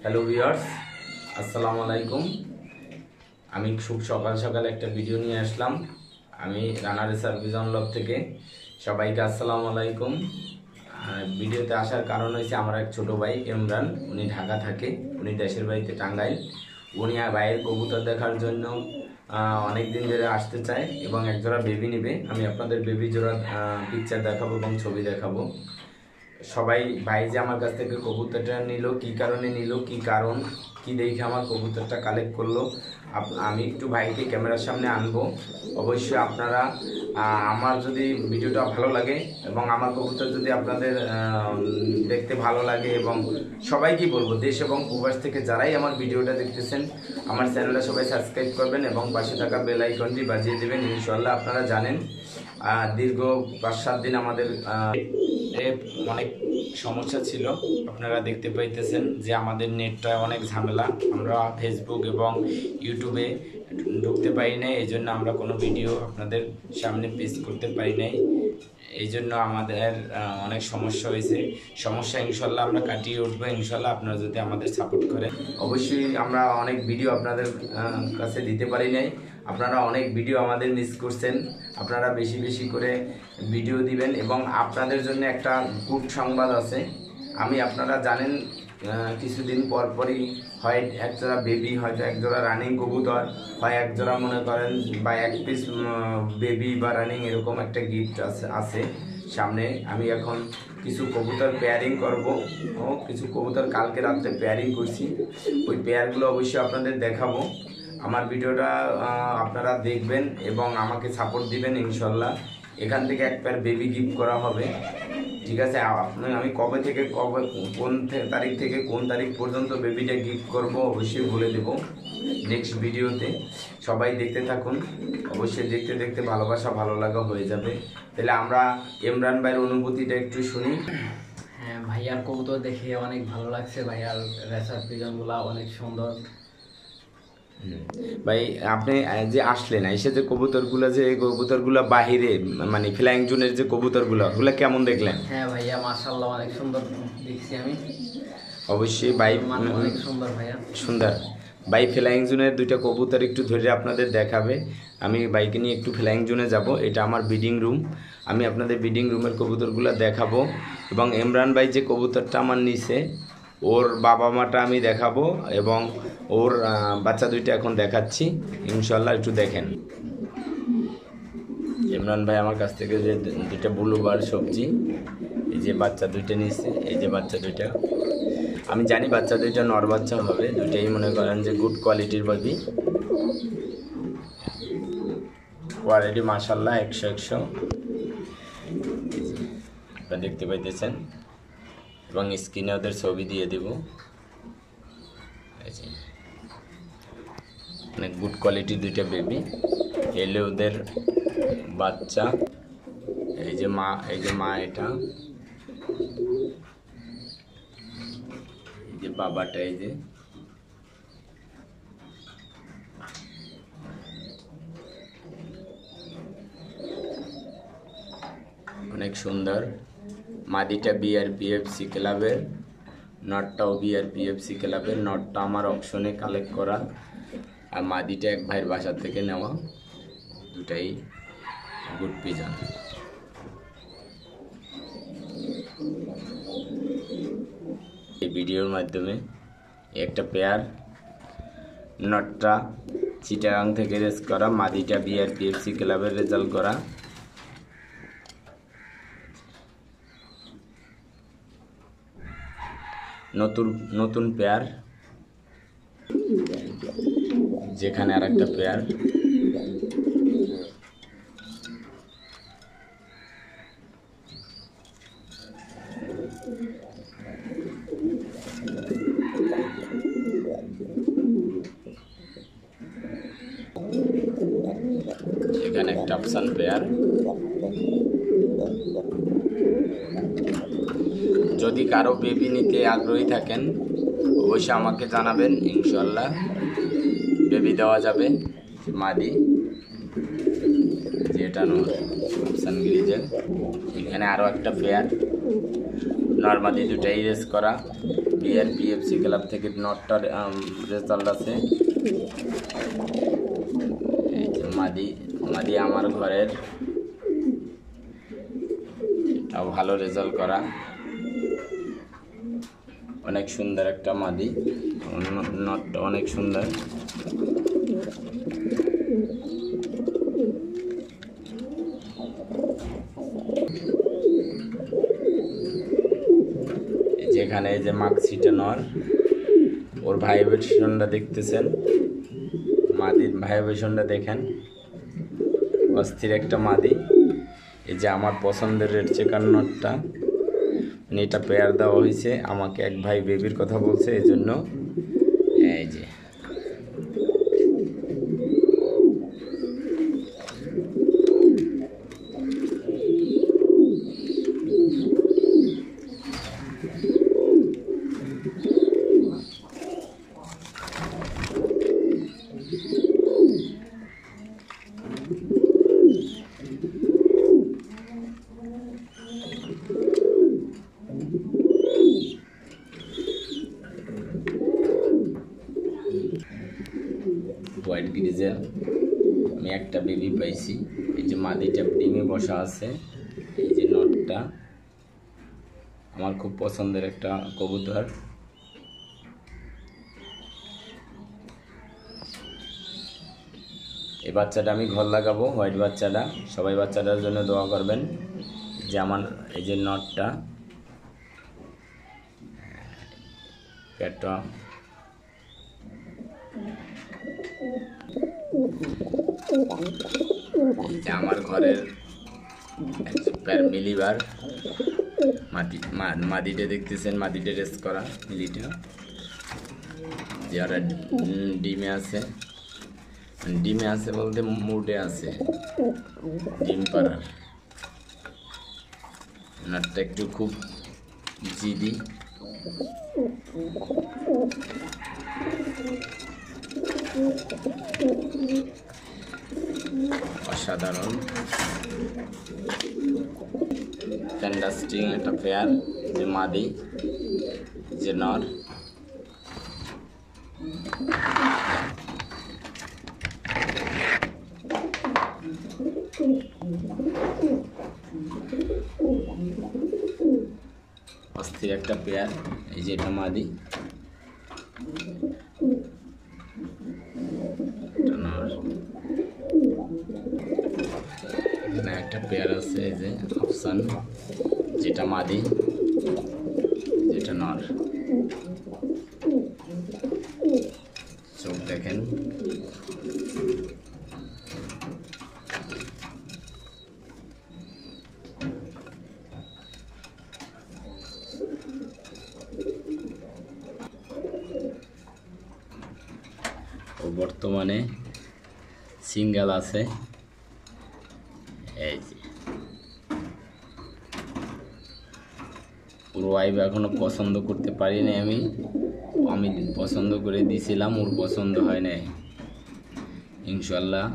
Hello viewers, আসসালামু আলাইকুম। আমি খুব সকাল সকাল একটা ভিডিও নিয়ে আসলাম। আমি রানা রেসার ভিজন লব থেকে সবাইকে আসসালামু আলাইকুম। ভিডিওতে আসার কারণ হয়েছে আমার এক ছোট ভাই ইমরান, উনি ঢাকা থাকে, উনি দেশের বাড়িতে টাঙ্গাইল। উনি ভাইয়ের কবুতর দেখার জন্য অনেক দিন ধরে আসতে চায় এবং একজোড়া বেবি নেবে। আমি আপনাদের বেবি জোড়ার পিকচার দেখাবো এবং ছবি দেখাবো। সবাই ভাই যে আমার কাছ থেকে কবুতরটা নিল, কি কারণে নিল, কি কারণ, কি দেখে আমার কবুতরটা কালেক্ট করলো, আমি একটু ভাইকে ক্যামেরার সামনে আনবো। অবশ্যই আপনারা আমার যদি ভিডিওটা ভালো লাগে এবং আমার কবুতর যদি আপনাদের দেখতে ভালো লাগে, এবং সবাইকে বলবো দেশ এবং প্রবাস থেকে যারাই আমার ভিডিওটা দেখতেছেন আমার চ্যানেলটা সবাই সাবস্ক্রাইব করবেন এবং পাশে থাকা বেল আইকনটি বাজিয়ে দেবেন। ইনশাআল্লাহ আপনারা জানেন দীর্ঘ 5-7 দিন আমাদের অনেক সমস্যা ছিল। আপনারা দেখতে পাইতেছেন যে আমাদের নেটটা অনেক ঝামেলা, আমরা ফেসবুক এবং ইউটিউবে ঢুকতে পারি নাই, এই জন্য আমরা কোনো ভিডিও আপনাদের সামনে পেশ করতে পারি নাই। এই জন্য আমাদের অনেক সমস্যা হয়েছে। সমস্যা ইনশাল্লাহ আমরা কাটিয়ে উঠবো ইনশাল্লাহ, আপনারা যদি আমাদের সাপোর্ট করেন। অবশ্যই আমরা অনেক ভিডিও আপনাদের কাছে দিতে পারি নাই, আপনারা অনেক ভিডিও আমাদের মিস করছেন। আপনারা বেশি বেশি করে ভিডিও দিবেন এবং আপনাদের জন্য একটা গুড সংবাদ আছে। আপনারা জানেন কিছুদিন পর পরই হয় একজোড়া বেবি, হয়তো একজোড়া রানিং কবুতর, হয় একজোড়া মনে করেন বা এক পিস বেবি বা রানিং, এরকম একটা গিফট আছে সামনে। আমি এখন কিছু কবুতর পেয়ারিং করব, কিছু কবুতর কালকে রাত্রে পেয়ারিং করছি, ওই পেয়ারগুলো অবশ্যই আপনাদের দেখাবো। আমার ভিডিওটা আপনারা দেখবেন এবং আমাকে সাপোর্ট দিবেন ইনশাল্লাহ। এখান থেকে এক পেয়ার বেবি গিফট করা হবে, ঠিক আছে? আমি কবে থেকে কোন তারিখ থেকে কোন তারিখ পর্যন্ত বেবিটা গিফট করব অবশ্যই বলে দেব নেক্সট ভিডিওতে। সবাই দেখতে থাকুন, অবশ্যই দেখতে দেখতে ভালোবাসা ভালো লাগা হয়ে যাবে। তাহলে আমরা ইমরান ভাইয়ের অনুভূতিটা একটু শুনি। হ্যাঁ, ভাইয়ার কবুতর দেখে অনেক ভালো লাগছে। ভাইয়ার রেসার পিজনগুলো অনেক সুন্দর। ভাই আপনি যে আসলেন, এসে যে কবুতরগুলো বাহিরে মানে ফ্লাইং জোনের যে কবুতরগুলো, ওগুলো কেমন দেখলেন? হ্যাঁ ভাইয়া, মাশাআল্লাহ অনেক সুন্দর দেখছি আমি। অবশ্যই ভাই অনেক সুন্দর ভাইয়া, সুন্দর। ভাই ফ্লাইং জোনের দুইটা কবুতর একটু ধরে আপনাদের দেখাবে। আমি বাইকে নিয়ে একটু ফ্লাইং জোনে যাব, এটা আমার ব্রিডিং রুম। আমি আপনাদের ব্রিডিং রুমের কবুতরগুলো দেখাবো এবং ইমরান ভাই যে কবুতরটা আমার নিচে, ওর বাবা মাটা আমি দেখাবো এবং ওর বাচ্চা দুইটা এখন দেখাচ্ছি ইনশাল্লাহ, একটু দেখেন। ইমরান ভাই আমার কাছ থেকে যে দুইটা ব্লুবার সবজি, এই যে বাচ্চা দুইটা নিয়েছে, এই যে বাচ্চা দুইটা, আমি জানি বাচ্চা দুইটা নর বাচ্চা হবে, দুইটাই মনে করেন যে গুড কোয়ালিটির বেবি, কোয়ালিটি মাশাআল্লাহ 100 আপনারা দেখতে পাইতেছেন এবং স্ক্রিনে ওদের ছবি দিয়ে দেব। অনেক গুড কোয়ালিটির দুইটা বেবি, এলে ওদের বাচ্চা। এই যে মা এটা, এই যে বাবাটা, এই যে অনেক সুন্দর। মাদিটা বিআরপিএফসি ক্লাবের, নটটাও বিআরপিএফসি ক্লাবের। নটটা আমার অপশনে কালেক্ট করা আর মাদিটা এক ভাইয়ের বাসার থেকে নেওয়া, দুটাই গুড পিজন। এই ভিডিওর মাধ্যমে একটা পেয়ার, নটটা চিটাগাং থেকে রেস করা, মাদিটা বিআরপিএফসি ক্লাবের রেজাল্ট করা। নতুন পেয়ার, যেখানে আর একটা পেয়ার। এখানে একটা অপশন পেয়ার। যদি কারো বেবি নিতে আগ্রহী থাকেন অবশ্যই আমাকে জানাবেন, ইনশাল্লাহ বেবি দেওয়া যাবে। মাদি যেটা অপশন গ্রিজের, এখানে আরও একটা পেয়ার, নর্মালি দুটাই রেস করা। বিআরপিএফসি ক্লাব থেকে নটটার রেজাল্ট আছে। এই যে মাদি মাদি আমার ঘরের, এটাও ভালো রেজাল্ট করা, অনেক সুন্দর একটা মাদি, নটটা অনেক সুন্দর। যেখানে এই যে মাক্সিটা নর, ওর ভাইব্রেশনটা দেখতেছেন, মাদির ভাইব্রেশনটা দেখেন, অস্থির একটা মাদি। এই যে আমার পছন্দের রেড চেকার নটটা, মানে এটা পেয়ার দেওয়া হয়েছে আমাকে, এক ভাই বেবির কথা বলছে, এই জন্য এই যে হোয়াইট গ্রিজেল। আমি একটা বেবি পাইছি, এই যে মাদিটা ডিমে বসা আছে, এই যে নটটা আমার খুব পছন্দের একটা কবুতর। এই বাচ্চাটা আমি ঘর লাগাবো, হোয়াইট বাচ্চাটা, সবাই বাচ্চাটার জন্য দোয়া করবেন। যে আমার এই যে নটটা, পেটটা আমার ঘরের মিলিবার মাদিটা দেখতেছেন, মাদিটা রেস করা মিলিটা, যারা ডিমে আছে, ডিমে আছে বলতে মুডে আছে, ডিম পাড়ার। নাটটা একটু খুব জিদি, অসাধারণ, ফ্যান্টাস্টিক একটা পেয়ার। যে মাদি, যে নর, অস্থির একটা পেয়ার। এই যে এটা মাদি, এখানে একটা পেয়ার আছে, এই যে আফসান, যেটা মাদি, যেটা নর। চোখ দেখেন, ও বর্তমানে সিঙ্গেল আছে। এই যে ওর ওয়াইফ এখনো পছন্দ করতে পারিনি, আমি পছন্দ করে দিয়েছিলাম, ওর পছন্দ হয় নাই। ইনশাল্লাহ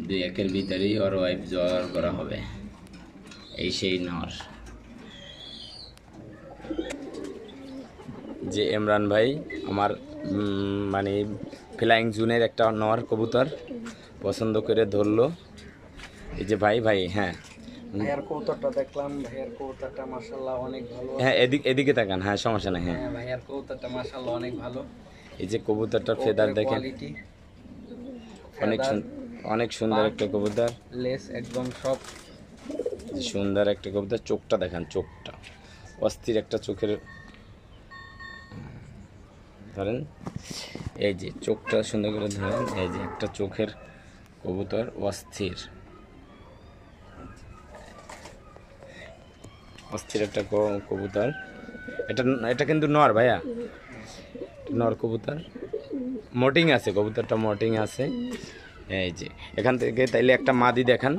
2-1 ভিতরেই ওর ওয়াইফ জোগাড় করা হবে। এই সেই নর। যে ইমরান ভাই আমার মানে ফ্লাইং জুনের একটা নর কবুতর পছন্দ করে ধরলো। এই যে ভাই হ্যাঁ, ভাইয়ার কবুতরটা দেখলাম, ভাইয়ার কবুতরটা মাশাআল্লাহ অনেক ভালো। হ্যাঁ এদিকে তাকান, হ্যাঁ সমস্যা নাই। হ্যাঁ ভাইয়ার কবুতরটা মাশাআল্লাহ অনেক ভালো। এই যে কবুতরটার ফেদার দেখেন, অনেক সুন্দর একটা কবুতর, লেস একদম সব সুন্দর একটা কবুতর। চোখটা দেখেন, চোখটা অস্থির একটা চোখের, ধরেন এই যে চোখটা সুন্দর করে ধরেন, এই যে একটা চোখের কবুতর, অস্থির অস্থির একটা কবুতর। এটা কিন্তু নর ভাইয়া, নর কবুতর, মোটিং আছে কবুতরটা, মোটিং আছে। এই যে এখান থেকে তাইলে একটা মাদি দেখান।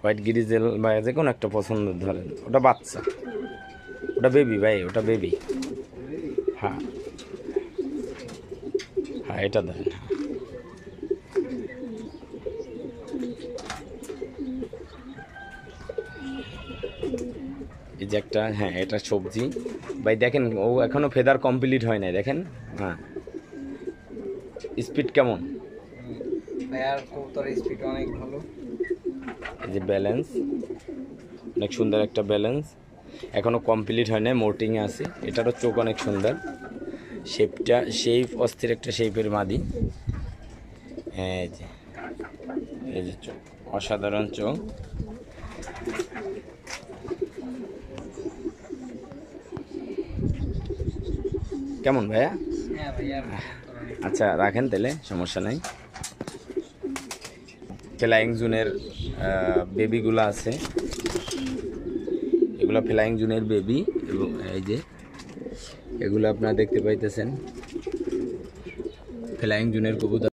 হোয়াইট গ্রিজেল বা যে কোনো একটা পছন্দ ধরেন, ওটা বাচ্চা, ওটা বেবি ভাই, ওটা বেবি। হ্যাঁ এটা ধরেন। এই যে একটা, হ্যাঁ এটা সবজি ভাই। দেখেন ও এখনো ফেদার কমপ্লিট হয় নাই, দেখেন। হ্যাঁ, স্পিড কেমন? ভাইয়ার কবুতরের স্পিড অনেক ভালো। এই যে ব্যালেন্স, অনেক সুন্দর একটা ব্যালেন্স, এখনো কমপ্লিট হয় নাই, মোটিংয়ে আছে। এটারও চোখ অনেক সুন্দর, শেপটা শেপ অস্থির একটা শেপের মাদি। এই যে চোখ, অসাধারণ চোখ। কেমন ভাইয়া? হ্যাঁ ভাইয়ার আচ্ছা রাখেন তাহলে, সমস্যা নাই। ফ্লাইং জোনের বেবিগুলো আছে, এগুলো ফ্লাইং জোনের বেবি। এবং এই যে এগুলো আপনারা দেখতে পাইতেছেন ফ্লাইং জোনের কবুতর।